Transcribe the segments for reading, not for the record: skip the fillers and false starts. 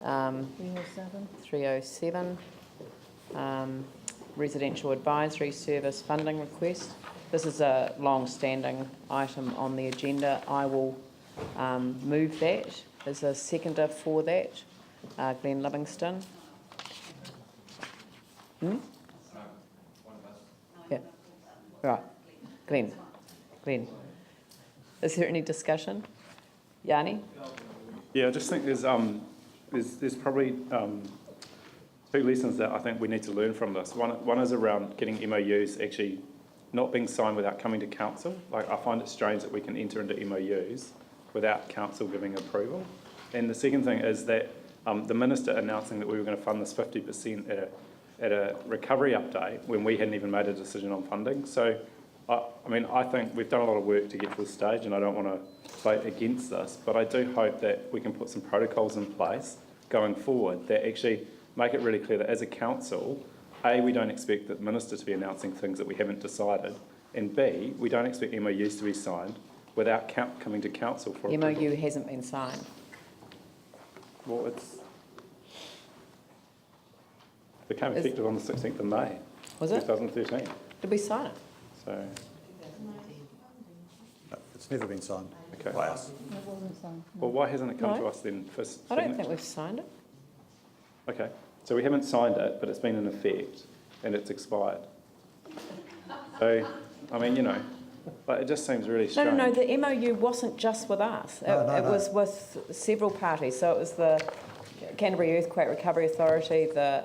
307. Residential Advisory Service funding request. This is a long-standing item on the agenda. I will move that. Is a seconder for that? Glenn Livingston. Yeah. Right. Glenn. Is there any discussion? Yanni? Yeah, I just think there's probably two lessons that I think we need to learn from this. One is around getting MOUs actually not being signed without coming to council. Like, I find it strange that we can enter into MOUs without council giving approval. And the second thing is that the minister announcing that we were going to fund this 50% at a recovery update when we hadn't even made a decision on funding. So, I think we've done a lot of work to get to this stage, and I don't want to vote against this, but I do hope that we can put some protocols in place going forward that actually make it really clear that as a council, A, we don't expect the minister to be announcing things that we haven't decided, and B, we don't expect MOUs to be signed without coming to council for approval. MOU hasn't been signed. Well, it became effective on the 16th of May, was it? 2013. Did we sign it? So, No, it's never been signed okay. by us. It wasn't signed. Well, why hasn't it come to us then? I don't think we've signed it. Okay, so we haven't signed it, but it's been in effect and it's expired. So, like, it just seems really strange. No, the MOU wasn't just with us. It was with several parties. So it was the Canterbury Earthquake Recovery Authority, the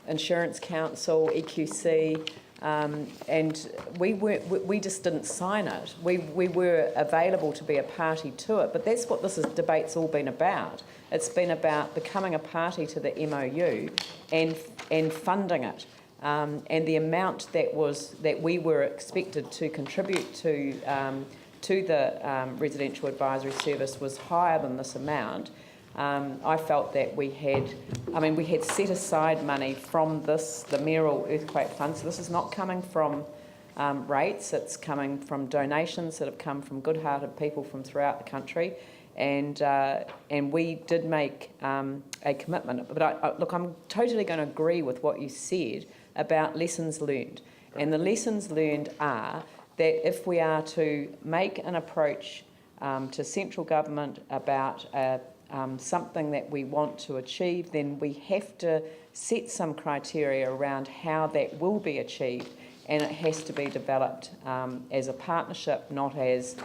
Insurance Council, EQC, and we just didn't sign it. We were available to be a party to it, but that's what this debate's all been about. It's been about becoming a party to the MOU and funding it. And the amount that we were expected to contribute to the Residential Advisory Service was higher than this amount. I felt that we had set aside money from the mayoral earthquake fund. So this is not coming from rates, it's coming from donations that have come from good-hearted people from throughout the country. And we did make a commitment. But look, I'm totally going to agree with what you said about lessons learned. And the lessons learned are that if we are to make an approach to central government about something that we want to achieve, then we have to set some criteria around how that will be achieved, and it has to be developed as a partnership, not as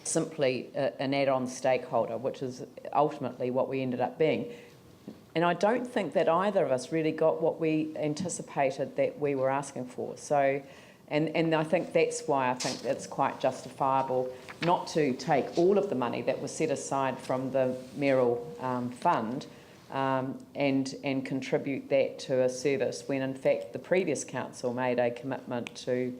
simply an add-on stakeholder, which is ultimately what we ended up being. And I don't think that either of us really got what we anticipated that we were asking for. So, and I think that's why I think it's quite justifiable not to take all of the money that was set aside from the mayoral fund and contribute that to a service when in fact the previous council made a commitment to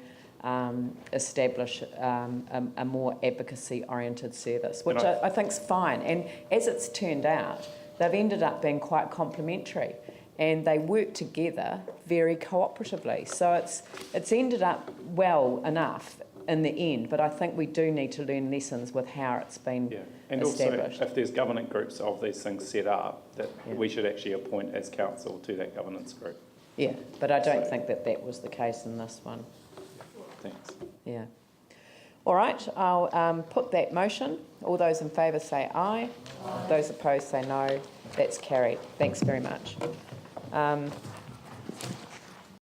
establish a more advocacy-oriented service, which I think is fine. And as it's turned out, they've ended up being quite complementary, and they work together very cooperatively. So it's ended up well enough in the end, but I think we do need to learn lessons with how it's been and established. Also, if there's governance groups of these things set up, that we should actually appoint as council to that governance group. Yeah, but I don't think that was the case in this one. Thanks. Yeah. All right, I'll put that motion. All those in favour say aye. Those opposed say no. That's carried. Thanks very much.